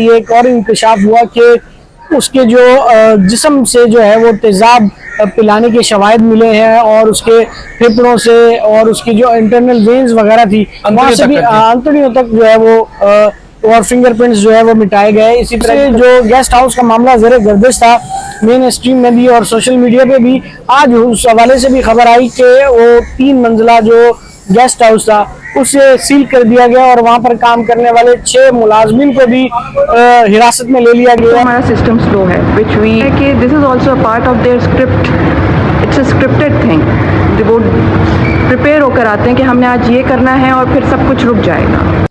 ये एक और इंकशाफ हुआ कि उसके जो जिस्म से जो है वो तेज़ाब पिलाने के शवाहिद मिले हैं और उसके फेफड़ों से और उसकी जो इंटरनल वेन्स वगैरह थी वहाँ से भी आंतड़ियों तक जो है वो और फिंगरप्रिंट्स जो है वो मिटाए गए। इसी तरह से जो गेस्ट हाउस का मामला ज़ेरे गर्दिश था मेन स्ट्रीम में भी और सोशल मीडिया पे भी, आज उस हवाले से भी खबर आई कि वो 3 मंजिला जो गेस्ट हाउस था उसे सील कर दिया गया और वहां पर काम करने वाले 6 मुलाजमिन को भी हिरासत में ले लिया गया। हमारा सिस्टम स्लो है विच वी कि this is also a part of their script, it's a scripted thing. वो प्रिपेयर होकर आते हैं कि हमने आज ये करना है और फिर सब कुछ रुक जाएगा।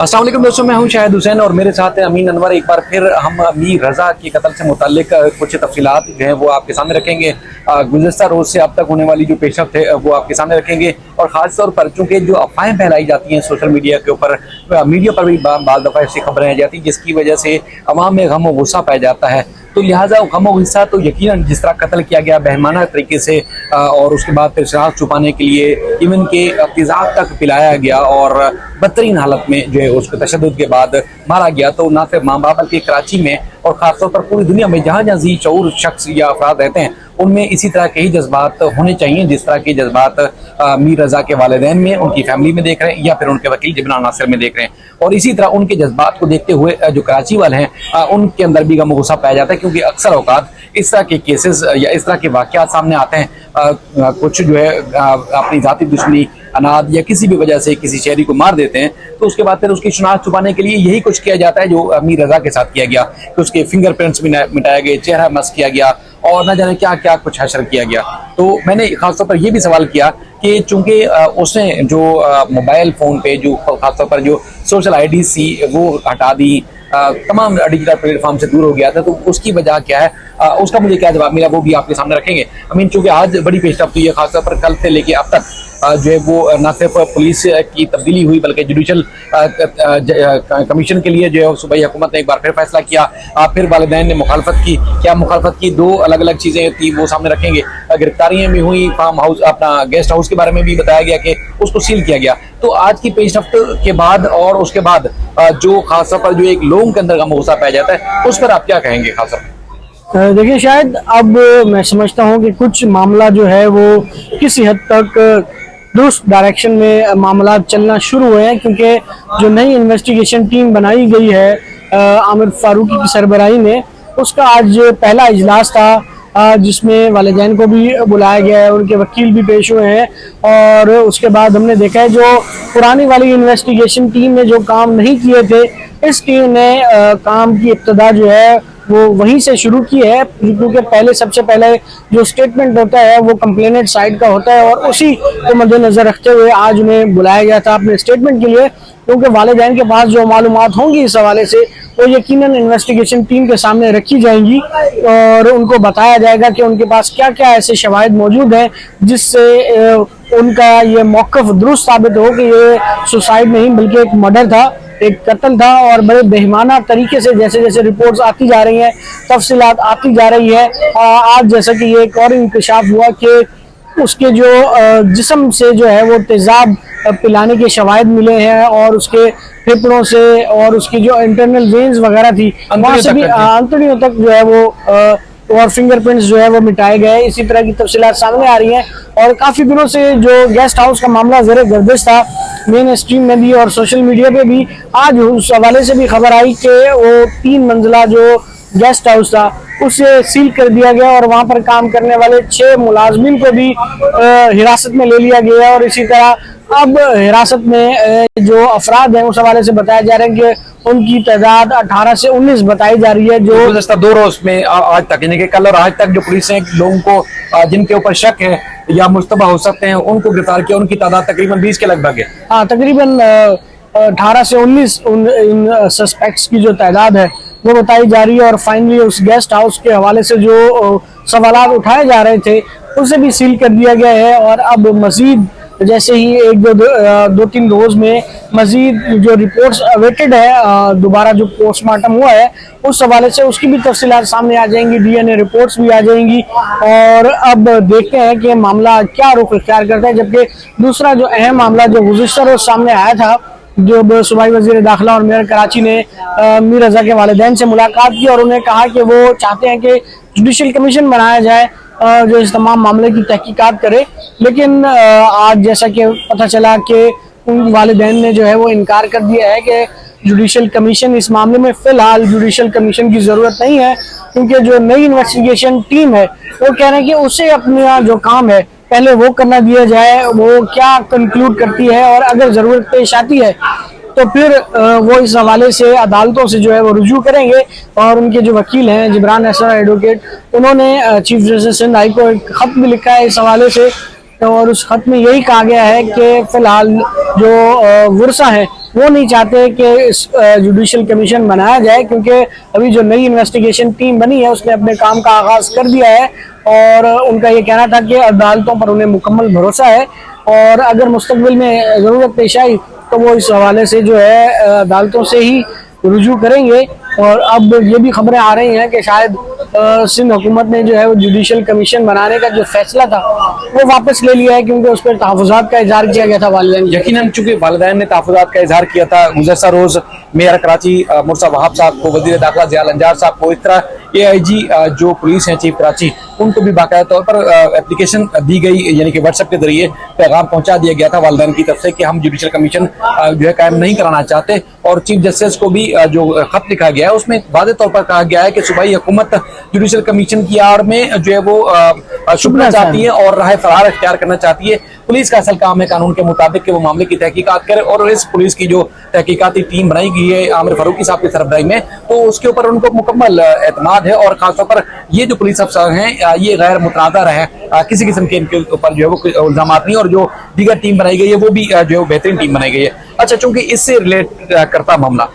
अस्सलाम वालेकुम दोस्तों, मैं हूं शाहिद हुसैन और मेरे साथ है अमीन अनवर। एक बार फिर हम मीर रजा के कत्ल से मुताल्लिक कुछ तफसीलात जो है वो आपके सामने रखेंगे। गुज़श्ता रोज़ से अब तक होने वाली जो पेशरफ्त है वो आपके सामने रखेंगे और ख़ास तौर पर चूँकि जो अफवाहें फैलाई जाती हैं सोशल मीडिया के ऊपर, मीडिया पर भी बाल दफ़ा ऐसी खबरें आ जाती हैं जिसकी वजह से अवाम में गम और गुस्सा पाया जाता है। तो लिहाजा गम और गुस्सा तो यकीनन जिस तरह कत्ल किया गया बेहमाना तरीके से और उसके बाद फिर शराब छुपाने के लिए इवन के तेज़ाब तक पिलाया गया और बदतरीन हालत में जो है उसको तशद्दुद के बाद मारा गया। तो ना सिर्फ माँ बाप बल्कि कराची में और ख़ासतौर पर पूरी दुनिया में जहाँ जहाँ जी शऊर शख्स या अफराद रहते हैं उनमें इसी तरह के ही जज्बात होने चाहिए जिस तरह के जज्बात मीर रजा के वालिदैन में, उनकी फैमिली में देख रहे हैं या फिर उनके वकील जिब्रान नासिर में देख रहे हैं। और इसी तरह उनके जज्बात को देखते हुए जो कराची वाले हैं उनके अंदर भी गम और गुस्सा पाया जाता है, क्योंकि अक्सर औकात इस तरह के केसेस या इस तरह के वाक़यात सामने आते हैं। कुछ जो है अपनी ज़ाती दुश्मनी, अनाद या किसी भी वजह से किसी शहरी को मार देते हैं तो उसके बाद फिर उसकी शनाख्त छुपाने के लिए यही कुछ किया जाता है जो मीर रजा के साथ किया गया कि उसके फिंगरप्रिंट्स भी मिटाए गए, चेहरा मस्क किया गया और न जाने क्या क्या कुछ हशर किया गया। तो मैंने खासतौर पर यह भी सवाल किया कि चूंकि उसने जो मोबाइल फ़ोन पे जो खासतौर पर जो सोशल आईडी थी वो हटा दी, तमाम डिजिटल प्लेटफॉर्म से दूर हो गया था, तो उसकी वजह क्या है, उसका मुझे क्या जवाब मिला वो भी आपके सामने रखेंगे। आई मीन चूँकि आज बड़ी पेशरफ्त हुई है, खासतौर पर कल से लेके अब तक जो है वो न सिर्फ पुलिस की तब्दीली हुई बल्कि जुडिशल कमीशन के लिए जो है सूबाई हुकूमत ने एक बार फिर फैसला किया। फिर वालिदैन ने मुखालफत की। क्या मुखालफत की, 2 अलग अलग चीज़ें थी वो सामने रखेंगे। गिरफ्तारियाँ भी हुई, फार्म हाउस अपना गेस्ट हाउस के बारे में भी बताया गया कि उसको सील किया गया। तो आज की पेशरफ्त के बाद और उसके बाद जो खासतौर पर जो एक लोगों के अंदर गम गुस्सा पाया जाता है उस पर आप क्या कहेंगे खासतौर? देखिए, शायद अब मैं समझता हूँ कि कुछ मामला जो है वो किसी हद तक दुरुस्त डायरेक्शन में मामला चलना शुरू हुए हैं, क्योंकि जो नई इन्वेस्टिगेशन टीम बनाई गई है आमिर फारूकी की सरबराही में, उसका आज पहला इजलास था जिसमें वालिदैन को भी बुलाया गया है, उनके वकील भी पेश हुए हैं। और उसके बाद हमने देखा है जो पुरानी वाली इन्वेस्टिगेशन टीम ने जो काम नहीं किए थे, इस टीम ने काम की इब्तिदा जो है वो वहीं से शुरू की है, क्योंकि पहले सबसे पहले जो स्टेटमेंट होता है वो कंप्लेनेंट साइड का होता है और उसी को मद्देनजर रखते हुए आज उन्हें बुलाया गया था अपने स्टेटमेंट के लिए, क्योंकि वालिदैन के पास जो मालूमात होंगी इस हवाले से वो यकीनन इन्वेस्टिगेशन टीम के सामने रखी जाएंगी और उनको बताया जाएगा कि उनके पास क्या क्या ऐसे शवाहिद मौजूद हैं जिससे उनका ये मौक़िफ़ दुरुस्त साबित हो कि ये सुसाइड नहीं बल्कि एक मर्डर था, एक कत्ल था। और बड़े बेईमाना तरीके से जैसे जैसे रिपोर्ट्स आती जा रही हैं, तफसीलात आती जा रही है, आज जैसा कि ये एक और इंकशाफ हुआ कि उसके जो जिस्म से जो है वो तेज़ाब पिलाने के शवाहिद मिले हैं और उसके फेफड़ों से और उसकी जो इंटरनल वेन्स वगैरह थी वहाँ से भी आंतड़ियों तक जो है वो और फिंगरप्रिंट्स जो है वो मिटाए गए। इसी तरह की तफसीलात सामने आ रही हैं और काफ़ी दिनों से जो गेस्ट हाउस का मामला ज़ेरे गर्दिश था मेन स्ट्रीम में भी और सोशल मीडिया पे भी, आज उस हवाले से भी खबर आई कि वो 3 मंजिला जो गेस्ट हाउस था उसे सील कर दिया गया और वहाँ पर काम करने वाले 6 मुलाजमिन को भी हिरासत में ले लिया गया। और इसी तरह अब हिरासत में जो अफराद हैं उस हवाले से बताया जा रहा है कि उनकी तादाद 18 से 19 बताई जा रही है। जो गुज़श्ता 2 रोज में आज तक यानी कि कल और आज तक जो पुलिस ने लोगों को जिनके ऊपर शक है या मुश्तबा हो सकते हैं उनको गिरफ्तार किया, उनकी तादाद तकरीबन 20 के लगभग है। हाँ, तकरीबन 18 से 19 इन सस्पेक्ट्स की जो तादाद है वो बताई जा रही है। और फाइनली उस गेस्ट हाउस के हवाले से जो सवालात उठाए जा रहे थे उसे भी सील कर दिया गया है। और अब मजीद जैसे ही 1-2-3 रोज में मजीद जो रिपोर्ट्स अवेटेड है, दोबारा जो पोस्टमार्टम हुआ है उस हवाले से उसकी भी तफसीलात सामने आ जाएंगी, DNA रिपोर्ट्स भी आ जाएंगी। और अब देखते हैं कि मामला क्या रुख इख्तियार करता है। जबकि दूसरा जो अहम मामला जो गुज़श्ता रोज सामने आया था जब सूबाई वजीर दाखिला और मेयर कराची ने मीर रजा के वालिदैन से मुलाकात की और उन्हें कहा कि वो चाहते हैं कि जुडिशल कमीशन बनाया जाए जो इस तमाम मामले की तहकीकात करे, लेकिन आज जैसा कि पता चला कि उन वालिदैन ने जो है वो इनकार कर दिया है कि जुडिशल कमीशन इस मामले में फ़िलहाल जुडिशल कमीशन की ज़रूरत नहीं है, क्योंकि जो नई इन्वेस्टिगेशन टीम है वो कह रहे हैं कि उसे अपना जो काम है पहले वो करना दिया जाए, वो क्या कंक्लूड करती है और अगर ज़रूरत पेश आती है तो फिर वो इस हवाले से अदालतों से जो है वो रुजू करेंगे। और उनके जो वकील हैं जिब्रान अहसन एडवोकेट, उन्होंने चीफ जस्टिस सिंध हाई को एक ख़त भी लिखा है इस हवाले से, और उस खत में यही कहा गया है कि फ़िलहाल जो वर्षा है वो नहीं चाहते कि इस जुडिशल कमीशन बनाया जाए, क्योंकि अभी जो नई इन्वेस्टिगेशन टीम बनी है उसने अपने काम का आगाज़ कर दिया है और उनका ये कहना था कि अदालतों पर उन्हें मुकम्मल भरोसा है और अगर मुस्तकबिल में ज़रूरत पेश आई तो वो इस हवाले से जो है अदालतों से ही रुजू करेंगे। और अब ये भी खबरें आ रही हैं कि शायद सिंध हुकूमत ने जो है वो जुडिशल कमीशन बनाने का जो फैसला था वो वापस ले लिया है, क्योंकि उस पर तहफ़्फ़ुज़ात का इज़हार किया गया था वालिदैन। यकीनन चूंकि वालिदैन ने तहफ़्फ़ुज़ात का इजहार किया था, गुज़श्ता रोज़ मेयर कराची मुर्सा वहाब साहब को, वज़ीर दाखिला ज़िया अंजार साहब को, इस तरह AIG जो पुलिस हैं चीफ कराची, उनको भी बाकायदा तौर पर एप्लीकेशन दी गई, यानी कि व्हाट्सएप के जरिए पैगाम पहुंचा दिया गया था वालिदैन की तरफ से कि हम जुडिशल कमीशन जो है कायम नहीं कराना चाहते। और चीफ जस्टिस को भी जो खत लिखा गया है उसमें वाज़े तौर पर कहा गया है कि सूबाई हुकूमत जुडिशल कमीशन की आड़ में जो है वो छुपना चाहती है और राह फरार इख्तियार करना चाहती है। पुलिस का असल काम है कानून के मुताबिक कि वो मामले की तहकीकात करे, और इस पुलिस की जो तहकीकाती टीम बनाई गई है आमिर फारूकी साहब की सरबराही में, तो उसके ऊपर उनको मुकम्मल एतमाद है। और खासतौर पर ये जो पुलिस अफसर हैं ये गैर मुतनाज़र है, किसी किस्म के इनके ऊपर जो है वो इल्जाम नहीं, और जो दीगर टीम बनाई गई है वो भी जो है बेहतरीन टीम बनाई गई है। अच्छा, चूंकि इससे रिलेट करता मामला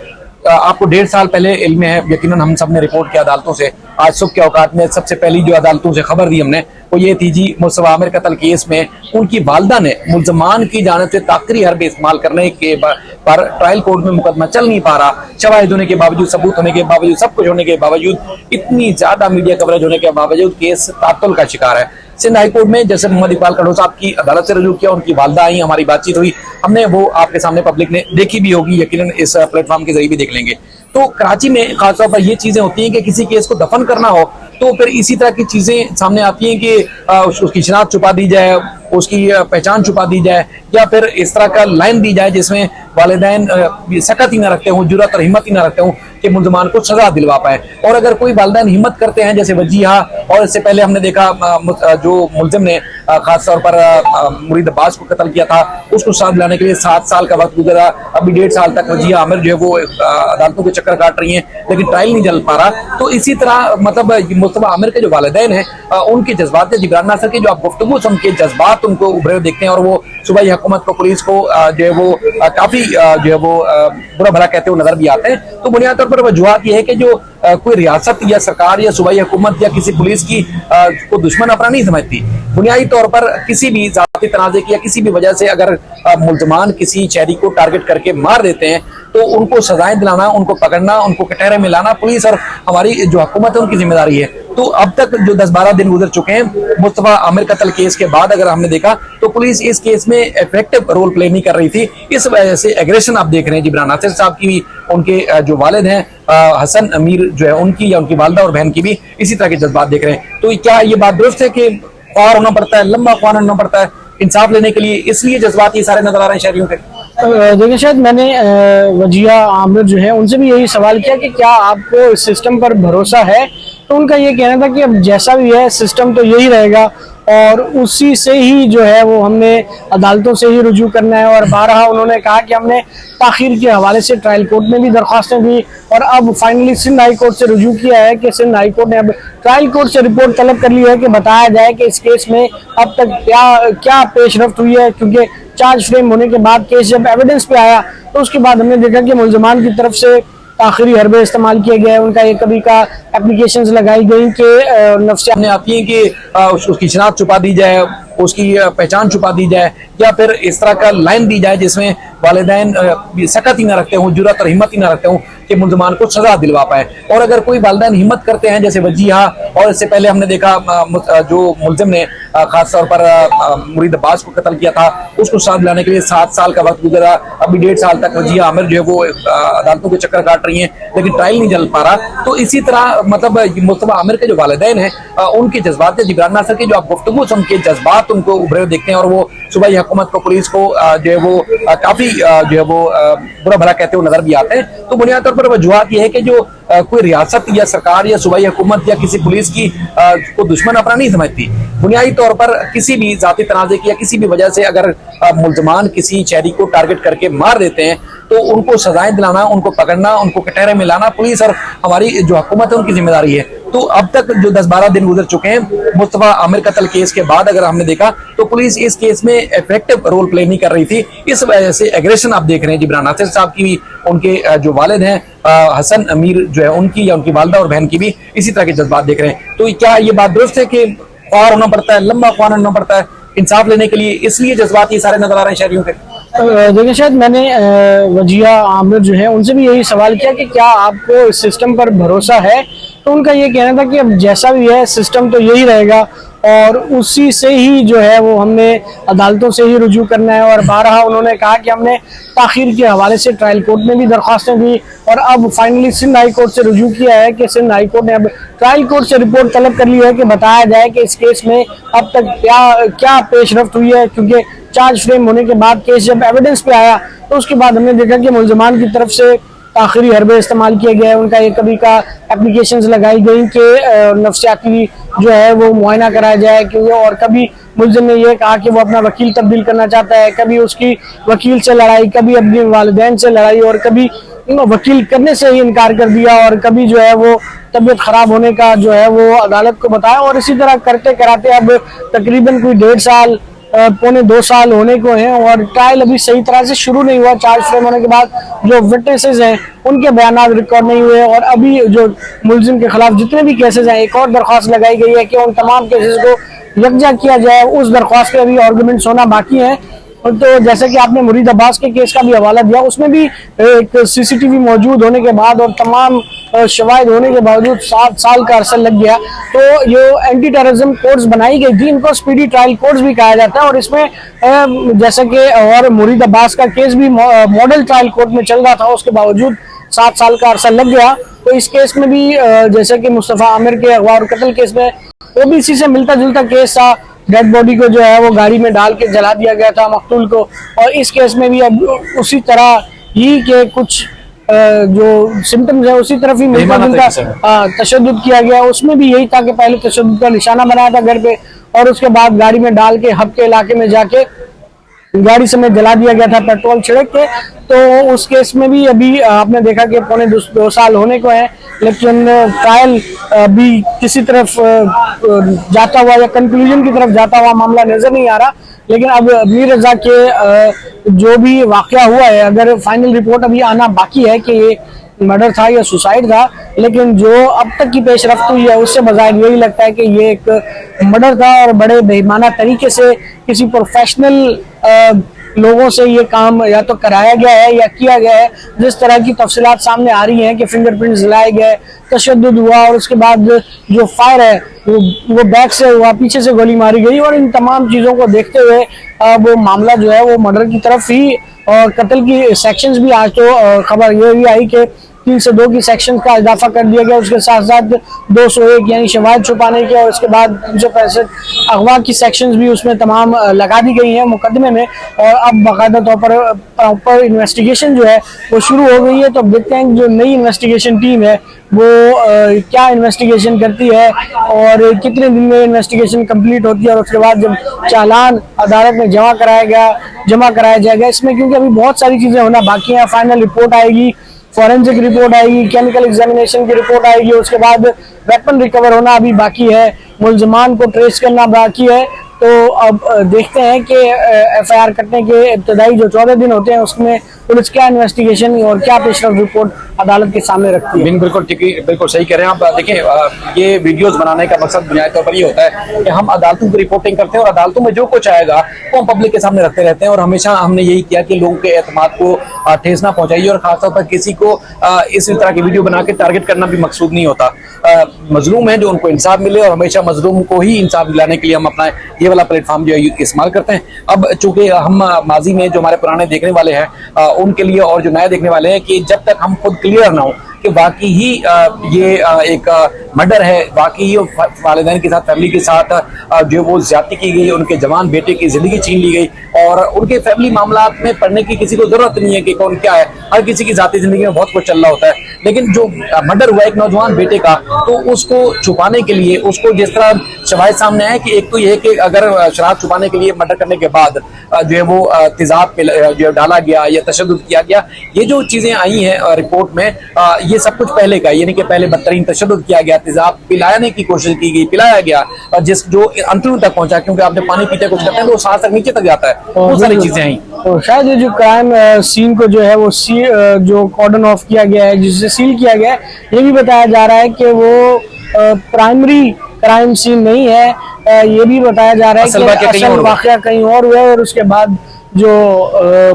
आपको 1.5 साल पहले इल्म है, यकीनन हम सब ने रिपोर्ट किया अदालतों से। आज सुबह के औकात में सबसे पहली जो अदालतों से खबर दी हमने वो ये थी जी, मुस्तफा आमिर कत्ल केस में उनकी वालदा ने मुल्ज़मान की जानिब से ताकरी हरबे इस्तेमाल करने के पर ट्रायल कोर्ट में मुकदमा चल नहीं पा रहा, शवाहिद होने के बावजूद, सबूत होने के बावजूद, सब कुछ होने के बावजूद, इतनी ज्यादा मीडिया कवरेज होने के बावजूद केस तातुल का शिकार है। सिंध हाई कोर्ट में जैसे मोहम्मद इकबाल कड़ो साहब की अदालत से रजू किया, उनकी वालदा आई, हमारी बातचीत हुई, हमने वो आपके सामने पब्लिक ने देखी भी होगी, यकीनन इस प्लेटफॉर्म के जरिए भी देख लेंगे। तो कराची में खासतौर पर ये चीजें होती हैं कि किसी केस को दफन करना हो तो फिर इसी तरह की चीजें सामने आती हैं कि उसकी शनाख्त छुपा दी जाए, उसकी पहचान छुपा दी जाए, या फिर इस तरह का लाइन दी जाए जिसमें वालिदैन सकत ही ना रखते हों, जुर्रत और हिम्मत ही ना रखते हों कि मुल्ज़मान को सजा दिलवा पाए। और अगर कोई वालिदैन हिम्मत करते हैं जैसे वजीहा, और इससे पहले हमने देखा जो मुल्ज़िम ने खास तौर पर मुरीद अब्बास को कत्ल किया था, उसको सजा दिलाने के लिए 7 साल का वक्त गुजरा, अभी 1.5 साल तक वजीहा आमिर जो है वो अदालतों के चक्कर काट रही हैं, लेकिन ट्रायल नहीं चल पा रहा। तो इसी तरह मतलब मुस्तफा आमिर के जो वालिदैन हैं उनके जज्बात, जिब्रान नासर की जो आप गुफ्तगू सुन के जज्बात उनको उभरे देखते हैं, और वो सूबाई हुकूमत को, पुलिस को जो है वो काफी जो है वो बुरा भला कहते हुए नजर भी आते हैं। तो बुनियादी तौर पर वजूहत ये है कि जो कोई रियासत या सरकार या सूबाई हुकूमत या किसी पुलिस की को दुश्मन अपना नहीं समझती। बुनियादी तौर पर किसी भी जाती तनाज़े की या किसी भी वजह से अगर मुल्ज़मान किसी शहरी को टारगेट करके मार देते हैं तो उनको सजाएं दिलाना, उनको पकड़ना, उनको कटहरे में लाना पुलिस और हमारी जो हुकूमत है उनकी जिम्मेदारी है। तो अब तक जो 10-12 दिन गुजर चुके हैं मुस्तफा आमिर कत्ल केस के बाद, अगर हमने देखा तो पुलिस इस केस में इफेक्टिव रोल प्ले नहीं कर रही थी। इस वजह से एग्रेशन आप देख रहे हैं जिब्रान नासिर साहब की, उनके जो वालिद हैं हसन अमीर जो है उनकी, या उनकी वालदा और बहन की भी इसी तरह के जज्बात देख रहे हैं। तो क्या ये बात दुरुस्त है कि ख्वार होना पड़ता है, लंबा ख्वार होना पड़ता है इंसाफ लेने के लिए, इसलिए जज्बात ये सारे नजर आ रहे हैं शहरियों के? देखिए, शायद मैंने वजिया आमिर जो है उनसे भी यही सवाल किया कि क्या आपको इस सिस्टम पर भरोसा है, तो उनका ये कहना था कि अब जैसा भी है सिस्टम तो यही रहेगा और उसी से ही जो है वो हमने अदालतों से ही रुजू करना है। और बारहा उन्होंने कहा कि हमने ताखीर के हवाले से ट्रायल कोर्ट में भी दरख्वास्तें दी और अब फाइनली सिंध हाई कोर्ट से रुजू किया है कि सिंध हाई कोर्ट ने अब ट्रायल कोर्ट से रिपोर्ट तलब कर ली है कि बताया जाए कि इस केस में अब तक क्या पेशरफ्त हुई है, क्योंकि चार्ज फ्रेम होने के बाद केस जब एविडेंस पे आया तो उसके बाद हमने देखा कि मुल्ज़मान की तरफ से आखिरी हरबे इस्तेमाल किए गए, उनका एक कभी का एप्लीकेशंस लगाई गई कि नफ्सियात सामने आती है कि उसकी शनाख्त छुपा दी जाए, उसकी पहचान छुपा दी जाए, या फिर इस तरह का लाइन दी जाए जिसमें वालिदैन सकत ही ना रखते हों, जुर्रत और हिम्मत ही ना रखते हों कि मुल्ज़मान को सजा दिलवा पाए। और अगर कोई वालिदैन हिम्मत करते हैं जैसे वजीहा, और इससे पहले हमने देखा जो मुल्ज़िम ने खास तौर पर मुरीद अब्बास को कत्ल किया था, उसको साथ लाने के लिए 7 साल का वक्त गुजरा। अभी 1.5 साल तक वजिया आमिर जो है वो अदालतों के चक्कर काट रही हैं, लेकिन ट्रायल नहीं चल पा रहा। तो इसी तरह मतलब मुस्तफा आमिर के जो वालिदैन हैं, उनके जज्बात, जिब्रान नासिर के जो आप गुफ्तगू से उनके जज्बात उनको उभरे देखते हैं, और वो सूबाई हुकूमत को, पुलिस को जो है वो काफी जो है वो बुरा भला कहते हुए नजर भी आते हैं। तो बुनियादी तौर पर वजूहत यह है कि जो कोई रियासत या सरकार या सूबाई हुकूमत या किसी पुलिस की को दुश्मन अपना नहीं समझती। बुनियादी तौर पर किसी भी जाती तनाज़े की या किसी भी वजह से अगर मुल्ज़मान किसी शहरी को टारगेट करके मार देते हैं तो उनको सजाएं दिलाना, उनको पकड़ना, उनको कटहरे में लाना पुलिस और हमारी जो हुकूमत है उनकी जिम्मेदारी है। तो अब तक जो 10-12 दिन गुजर चुके हैं मुस्तफा आमिर कत्ल केस के बाद, अगर हमने देखा तो पुलिस इस केस में इफेक्टिव रोल प्ले नहीं कर रही थी। इस वजह से एग्रेशन आप देख रहे हैं जिब्रान नासिर साहब की भी, उनके जो वालिद हैं हसन अमीर जो है उनकी, या उनकी वालदा और बहन की भी इसी तरह के जज्बात देख रहे हैं। तो क्या ये बात दुरुस्त है कि ख्वार होना पड़ता है, लंबा ख्वार होना पड़ता है इंसाफ लेने के लिए, इसलिए जज्बात ये सारे नजर आ रहे हैं शहरियों के? देखिए, शायद मैंने वजिया आमिर जो है उनसे भी यही सवाल किया कि क्या आपको इस सिस्टम पर भरोसा है, तो उनका ये कहना था कि अब जैसा भी है सिस्टम तो यही रहेगा और उसी से ही जो है वो हमने अदालतों से ही रुजू करना है। और बारहा उन्होंने कहा कि हमने ताखीर के हवाले से ट्रायल कोर्ट में भी दरख्वास्तें दी और अब फाइनली सिंध हाई कोर्ट से रुजू किया है कि सिंध हाई कोर्ट ने अब ट्रायल कोर्ट से रिपोर्ट तलब कर ली है कि बताया जाए कि इस केस में अब तक क्या पेशरफ्त हुई है। क्योंकि चार्ज फ्रेम होने के बाद केस जब एविडेंस पे आया तो उसके बाद हमने देखा कि मुल्ज़मान की तरफ से आखिरी हरबे इस्तेमाल किए गए, उनका एक कभी का एप्लीकेशंस लगाई गई कि नफ्सियाती जो है वो मुआयना कराया जाए, क्योंकि और कभी मुल्ज़िम ने यह कहा कि वो अपना वकील तब्दील करना चाहता है, कभी उसकी वकील से लड़ाई, कभी अपने वालिदैन से लड़ाई और कभी वकील करने से ही इनकार कर दिया और कभी जो है वो तबीयत खराब होने का जो है वो अदालत को बताया। और इसी तरह करते कराते अब तकरीबन कोई 1.5 साल पौने 2 साल होने को हैं और ट्रायल अभी सही तरह से शुरू नहीं हुआ। चार्ज फ्रेम होने के बाद जो विटनेसेस हैं उनके बयान रिकॉर्ड नहीं हुए और अभी जो मुल्जिम के खिलाफ जितने भी केसेस हैं, एक और दरख्वास्त लगाई गई है कि उन तमाम केसेस को यकजा किया जाए। उस दरख्वास्त पे अभी आर्गूमेंट्स होना बाकी है। तो जैसे कि आपने मुरीद अब्बास के केस का भी हवाला दिया, उसमें भी एक सीसीटीवी मौजूद होने के बाद और तमाम शवाहिद होने के बावजूद 7 साल का अरसा लग गया। तो ये एंटी टेररिज्म कोर्ट्स बनाई गई थी, इनको स्पीडी ट्रायल कोर्ट्स भी कहा जाता है और इसमें जैसे कि और मुरीद अब्बास का केस भी मॉडल ट्रायल कोर्ट में चल रहा था, उसके बावजूद 7 साल का अरसा लग गया। तो इस केस में भी जैसे कि मुस्तफा आमिर के अगवा और कत्ल केस में वो भी इसी से मिलता जुलता केस था। डेड बॉडी को जो है वो गाड़ी में डाल के जला दिया गया था मकतूल को, और इस केस में भी अब उसी तरह ही के कुछ जो सिम्टम्स है उसी तरफ ही मिलता जुलता तशद्दुद किया गया। उसमें भी यही था कि पहले तशद्दुद का निशाना बनाया था घर पे और उसके बाद गाड़ी में डाल के हब के इलाके में जाके गाड़ी समेत जला दिया गया था पेट्रोल छिड़क के। तो उस केस में भी अभी आपने देखा कि पौने 2 साल होने को है, लेकिन ट्रायल भी किसी तरफ जाता हुआ या कंक्लूजन की तरफ जाता हुआ मामला नजर नहीं आ रहा। लेकिन अब मीर रजा के जो भी वाकया हुआ है, अगर फाइनल रिपोर्ट अभी आना बाकी है कि ये मर्डर था या सुसाइड था, लेकिन जो अब तक की पेशरफ्त हुई है उससे बजाय यही लगता है कि ये एक मर्डर था और बड़े बेईमाना तरीके से किसी प्रोफेशनल लोगों से ये काम या तो कराया गया है या किया गया है। जिस तरह की तफसीलात सामने आ रही हैं कि फिंगरप्रिंट्स लाए गए, तशद्दुद हुआ और उसके बाद जो फायर है वो बैक से हुआ, पीछे से गोली मारी गई, और इन तमाम चीज़ों को देखते हुए वो मामला जो है वो मर्डर की तरफ ही और कत्ल की सेक्शंस भी आज तो खबर ये भी आई कि 302 की सेक्शन का इजाफा कर दिया गया, उसके साथ साथ 201 यानी शवाहिद छुपाने के और उसके बाद 365 अगवा की सेक्शंस भी उसमें तमाम लगा दी गई हैं मुकदमे में। और अब बाकायदा तौर पर प्रॉपर इन्वेस्टिगेशन जो है वो शुरू हो गई है। तो अब देखते हैं जो नई इन्वेस्टिगेशन टीम है वो क्या इन्वेस्टिगेशन करती है और कितने दिन में इन्वेस्टिगेशन कंप्लीट होती है और उसके बाद जब चालान अदालत में जमा कराया जाएगा इसमें, क्योंकि अभी बहुत सारी चीज़ें होना बाकी हैं। फाइनल रिपोर्ट आएगी, फॉरेंसिक रिपोर्ट आएगी, केमिकल एग्जामिनेशन की रिपोर्ट आएगी, उसके बाद वेपन रिकवर होना अभी बाकी है, मुल्ज़मान को ट्रेस करना बाकी है। तो अब देखते हैं कि FIR कटने के इब्तदाई जो 14 दिन होते हैं उसमें पुलिस क्या इन्वेस्टिगेशन और क्या पेशरफ रिपोर्ट अदालत के सामने रखती है। बिल्कुल ठीक, बिल्कुल सही कह रहे हैं आप। देखिए ये वीडियोस बनाने का मकसद बुनियादी तौर पर ये होता है कि हम अदालतों की रिपोर्टिंग करते हैं और अदालतों में जो कुछ आएगा वो हम पब्लिक के सामने रखते रहते हैं। और हमेशा हमने यही किया कि लोगों के एतमाद को ठेस ना पहुंचाइए और खासतौर पर किसी को इस तरह की वीडियो बना के टारगेट करना भी मकसूद नहीं होता। मजलूम है जो उनको इंसाफ मिले और हमेशा मजलूम को ही इंसाफ दिलाने के लिए हम अपना ये वाला प्लेटफॉर्म जो है इस्तेमाल करते हैं। अब चूंकि हम माजी में जो हमारे पुराने देखने वाले हैं उनके लिए और जो नए देखने वाले हैं कि जब तक हम खुद क्लियर ना हो कि वाकई ही ये एक मर्डर है, वाकई ही वालिदैन के साथ, फैमिली के साथ जो वो ज्यादती की गई, उनके जवान बेटे की जिंदगी छीन ली गई और उनके फैमिली मामला में पढ़ने की किसी को जरूरत नहीं है कि कौन क्या है। हर किसी की जाती जिंदगी में बहुत कुछ चल रहा होता है, लेकिन जो मर्डर हुआ एक नौजवान बेटे का, तो उसको छुपाने के लिए, उसको जिस तरह शवाहिद सामने आए कि एक तो ये कि अगर शराब छुपाने के लिए मर्डर करने के बाद जो है वो तेजाब जो डाला गया या तशद्दुद किया गया, ये जो चीजें आई हैं रिपोर्ट में, ये सब कुछ पहले का, यानी कि पहले बदतरीन तशद्दुद किया गया, तेजाब पिलाने की कोशिश की गई, पिलाया गया, और जिस जो अंतुन तक पहुंचा, क्योंकि आपने पानी पीते कुछ करते हैं तो सांस तक नीचे तक जाता है, वो सारी चीजें आई। तो शायद ये जो क्राइम सीन को जो है वो जो कॉर्डन ऑफ किया गया है, जिसे सील किया गया है, ये भी बताया जा रहा है कि वो प्राइमरी क्राइम सीन नहीं है। ये भी बताया जा रहा है कि असल वाकया कहीं और हुआ है और उसके बाद जो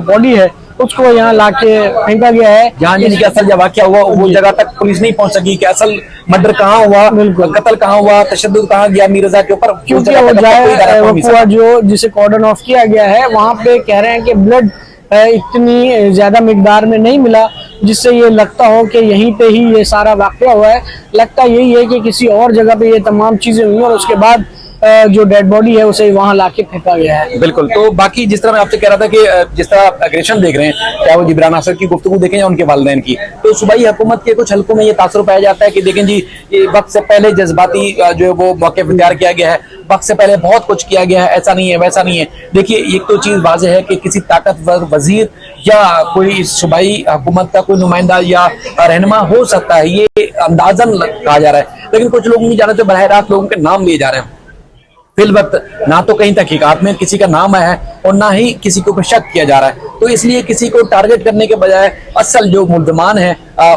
बॉडी है उसको यहाँ लाके फेंका गया है। जहाँ कि असल जब वाकया हुआ वो जगह तक पुलिस नहीं पहुंच सकी कि असल मर्डर कहाँ हुआ, कत्ल कहाँ हुआ, तशद्दुद कहाँ गया मीर रजा के ऊपर, क्योंकि वो जो जिसे कॉर्डन ऑफ किया गया है वहाँ पे कह रहे हैं कि ब्लड इतनी ज्यादा मिकदार में नहीं मिला जिससे ये लगता हो कि यहीं पे ही ये सारा वाकया हुआ है। लगता यही है कि किसी और जगह पे ये तमाम चीजें हुई और उसके बाद जो डेड बॉडी है उसे वहां लाके फेंका गया है। बिल्कुल। तो बाकी जिस तरह मैं आपसे कह रहा था कि जिस तरह अग्रेशन देख रहे हैं, चाहे वो जिब्रान नासिर की गुफ्तगू देखें या उनके वालिदैन की, तो सूबाई हुकूमत के कुछ हल्कों में ये तासुर पाया जाता है कि देखें जी ये वक्त से पहले जज्बाती जो है वो मौक़िफ़ इख्तियार किया गया है, वक्त से पहले बहुत कुछ किया गया है, ऐसा नहीं है वैसा नहीं है। देखिए एक तो चीज वाज़ेह है कि किसी ताकतवर वजीर या कोई सूबाई हुकूमत का कोई नुमाइंदा या रहनुमा हो सकता है, ये अंदाजन कहा जा रहा है, लेकिन कुछ लोग नहीं जाने से बराह रास्त लोगों के नाम लिए जा रहे हैं। फिल वक्त ना तो कहीं तहकीकात में किसी का नाम आया है और ना ही किसी के ऊपर शक किया जा रहा है, तो इसलिए किसी को टारगेट करने के बजाय असल जो मुल्ज़मान है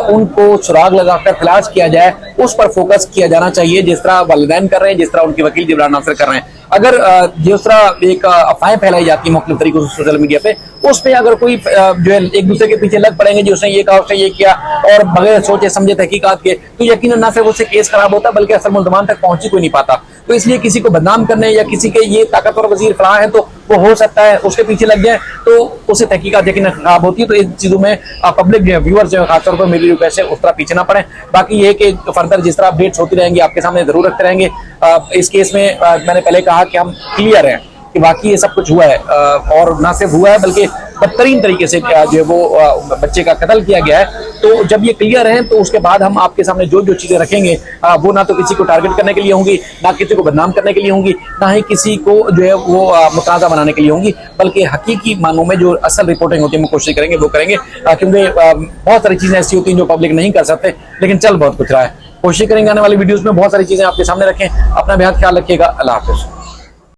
उनको सुराग लगाकर तलाश किया जाए, उस पर फोकस किया जाना चाहिए, जिस तरह वालिदैन कर रहे हैं, जिस तरह उनके वकील जिब्रान नासिर कर रहे हैं। अगर जिस तरह एक अफवाहें फैलाई जाती है मुख्तलिफ तरीकों से सोशल मीडिया पे, उस पे अगर कोई जो है एक दूसरे के पीछे लग पड़ेंगे, जो उसने ये कहा उसने ये किया और बगैर सोचे समझे तहकीकात के, तो यकीनन ना सिर्फ उससे केस खराब होता बल्कि असल मुल्ज़मान तक पहुंच ही कोई नहीं पाता। तो इसलिए किसी को बदनाम करने या किसी के ये ताकतवर वजीर फलां है तो वो हो सकता है उसके पीछे लग जाए तो उससे तहकीकात यकीनन खराब होती है। तो इन चीजों में पब्लिक जो है, व्यूअर्स जो है, खासतौर पर मेरी रिक्वेस्ट है उस तरह पीछे ना पड़े। बाकी ये कि फर्दर जिस तरह अपडेट्स होती रहेंगी आपके सामने जरूर रखते रहेंगे। इस केस में मैंने पहले कहा कि हम क्लियर हैं कि वाकई ये सब कुछ हुआ है और ना सिर्फ हुआ है बल्कि बदतरीन तरीके से जो है वो बच्चे का कत्ल किया गया है। तो जब ये क्लियर है तो उसके बाद हम आपके सामने जो जो चीजें रखेंगे वो ना तो किसी को टारगेट करने के लिए होंगी, ना किसी को बदनाम करने के लिए होंगी, ना ही किसी को जो है वो मुताजा बनाने के लिए होंगी, बल्कि हकीकी मानों में जो असल रिपोर्टिंग होती है हम कोशिश करेंगे वो करेंगे, क्योंकि बहुत सारी चीजें ऐसी होती हैं जो पब्लिक नहीं कर सकते, लेकिन चल बहुत कुछ रहा है। कोशिश करेंगे आने वाली वीडियोस में बहुत सारी चीजें आपके सामने रखें। अपना बेहद ख्याल रखिएगा। अल्लाह हाफिज।